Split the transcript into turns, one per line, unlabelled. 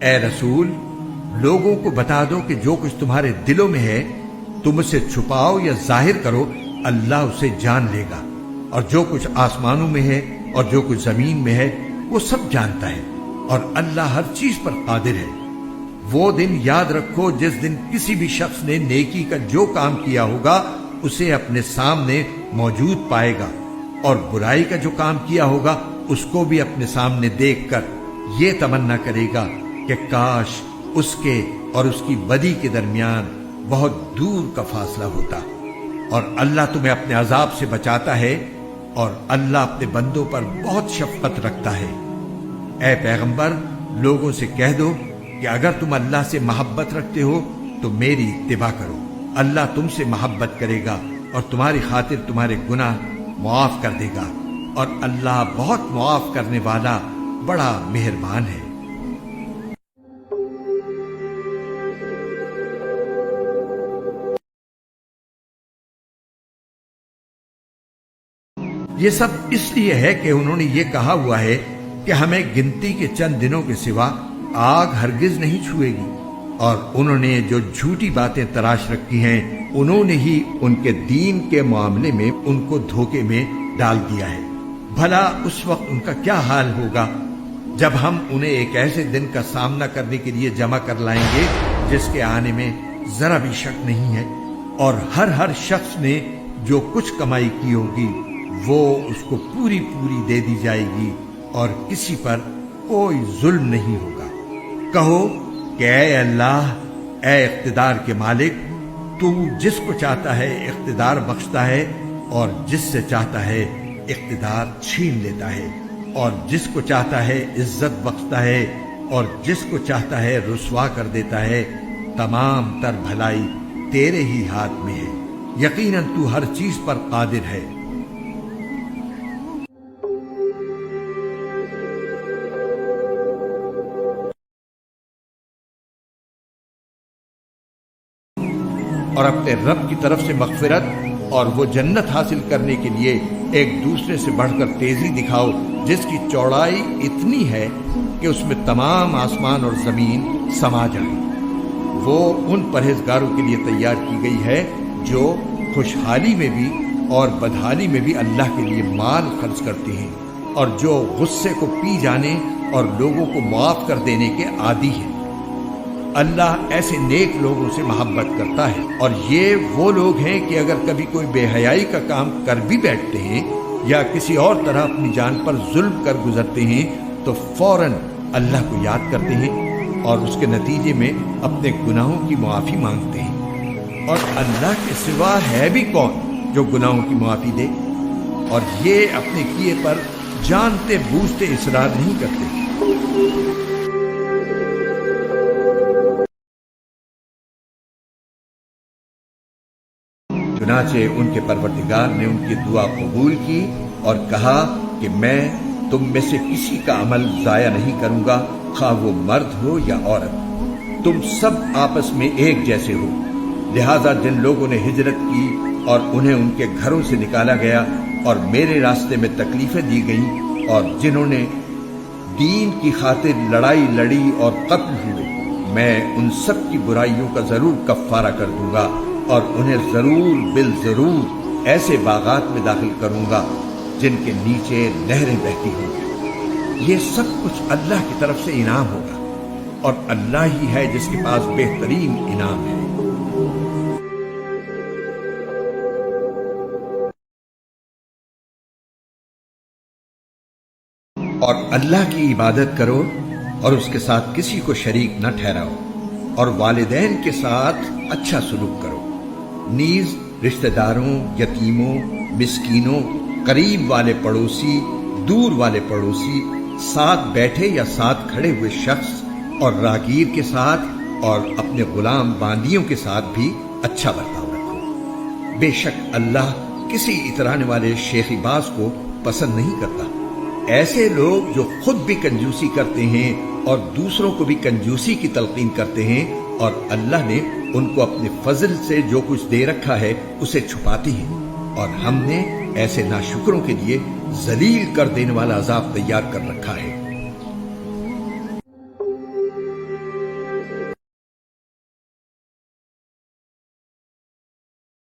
اے رسول، لوگوں کو بتا دو کہ جو کچھ تمہارے دلوں میں ہے تم اسے چھپاؤ یا ظاہر کرو، اللہ اسے جان لے گا، اور جو کچھ آسمانوں میں ہے اور جو کچھ زمین میں ہے وہ سب جانتا ہے، اور اللہ ہر چیز پر قادر ہے۔ وہ دن یاد رکھو جس دن کسی بھی شخص نے نیکی کا جو کام کیا ہوگا اسے اپنے سامنے موجود پائے گا، اور برائی کا جو کام کیا ہوگا اس کو بھی اپنے سامنے دیکھ کر یہ تمنا کرے گا کہ کاش اس کے اور اس کی بدی کے درمیان بہت دور کا فاصلہ ہوتا۔ اور اللہ تمہیں اپنے عذاب سے بچاتا ہے، اور اللہ اپنے بندوں پر بہت شفقت رکھتا ہے۔ اے پیغمبر، لوگوں سے کہہ دو کہ اگر تم اللہ سے محبت رکھتے ہو تو میری اتباع کرو، اللہ تم سے محبت کرے گا اور تمہاری خاطر تمہارے گناہ معاف کر دے گا، اور اللہ بہت معاف کرنے والا بڑا مہربان ہے۔ یہ سب اس لیے ہے کہ انہوں نے یہ کہا ہوا ہے کہ ہمیں گنتی کے چند دنوں کے سوا آگ ہرگز نہیں چھوئے گی، اور انہوں نے جو جھوٹی باتیں تراش رکھی ہیں انہوں نے ہی ان کے دین کے معاملے میں ان کو دھوکے میں ڈال دیا ہے۔ بھلا اس وقت ان کا کیا حال ہوگا جب ہم انہیں ایک ایسے دن کا سامنا کرنے کے لیے جمع کر لائیں گے جس کے آنے میں ذرا بھی شک نہیں ہے، اور ہر شخص نے جو کچھ کمائی کی ہوگی وہ اس کو پوری دے دی جائے گی، اور کسی پر کوئی ظلم نہیں ہوگا۔ کہو کہ اے اللہ، اے اقتدار کے مالک، تو جس کو چاہتا ہے اقتدار بخشتا ہے، اور جس سے چاہتا ہے اقتدار چھین لیتا ہے، اور جس کو چاہتا ہے عزت بخشتا ہے، اور جس کو چاہتا ہے رسوا کر دیتا ہے۔ تمام تر بھلائی تیرے ہی ہاتھ میں ہے، یقیناً تو ہر چیز پر قادر ہے۔ اور اپنے رب کی طرف سے مغفرت اور وہ جنت حاصل کرنے کے لیے ایک دوسرے سے بڑھ کر تیزی دکھاؤ جس کی چوڑائی اتنی ہے کہ اس میں تمام آسمان اور زمین سما جائیں۔ وہ ان پرہیزگاروں کے لیے تیار کی گئی ہے جو خوشحالی میں بھی اور بدحالی میں بھی اللہ کے لیے مال خرچ کرتے ہیں، اور جو غصے کو پی جانے اور لوگوں کو معاف کر دینے کے عادی ہیں۔ اللہ ایسے نیک لوگوں سے محبت کرتا ہے، اور یہ وہ لوگ ہیں کہ اگر کبھی کوئی بے حیائی کا کام کر بھی بیٹھتے ہیں یا کسی اور طرح اپنی جان پر ظلم کر گزرتے ہیں تو فوراً اللہ کو یاد کرتے ہیں اور اس کے نتیجے میں اپنے گناہوں کی معافی مانگتے ہیں، اور اللہ کے سوا ہے بھی کون جو گناہوں کی معافی دے، اور یہ اپنے کیے پر جانتے بوجھتے اصرار نہیں کرتے۔ چنانچہ ان کے پروردگار نے ان کی دعا قبول کی اور کہا کہ میں تم میں سے کسی کا عمل ضائع نہیں کروں گا، خواہ وہ مرد ہو یا عورت، تم سب آپس میں ایک جیسے ہو۔ لہذا جن لوگوں نے ہجرت کی اور انہیں ان کے گھروں سے نکالا گیا اور میرے راستے میں تکلیفیں دی گئیں، اور جنہوں نے دین کی خاطر لڑائی لڑی اور قتل ہوئے، میں ان سب کی برائیوں کا ضرور کفارہ کر دوں گا، اور انہیں ضرور بالضرور ایسے باغات میں داخل کروں گا جن کے نیچے نہریں بہتی ہوں گی۔ یہ سب کچھ اللہ کی طرف سے انعام ہوگا، اور اللہ ہی ہے جس کے پاس بہترین انعام ہے۔ اور اللہ کی عبادت کرو اور اس کے ساتھ کسی کو شریک نہ ٹھہراؤ، اور والدین کے ساتھ اچھا سلوک کرو، نیز رشتہ داروں، یتیموں، مسکینوں، قریب والے پڑوسی، دور والے پڑوسی، ساتھ بیٹھے یا ساتھ کھڑے ہوئے شخص اور راگیر کے ساتھ اور اپنے غلام باندیوں کے ساتھ بھی اچھا برتاؤ رکھو۔ بے شک اللہ کسی اترانے والے شیخی باز کو پسند نہیں کرتا۔ ایسے لوگ جو خود بھی کنجوسی کرتے ہیں اور دوسروں کو بھی کنجوسی کی تلقین کرتے ہیں، اور اللہ نے ان کو اپنے فضل سے جو کچھ دے رکھا ہے اسے چھپاتے ہیں، اور ہم نے ایسے ناشکروں کے لیے ذلیل کر دینے والا عذاب تیار کر رکھا ہے۔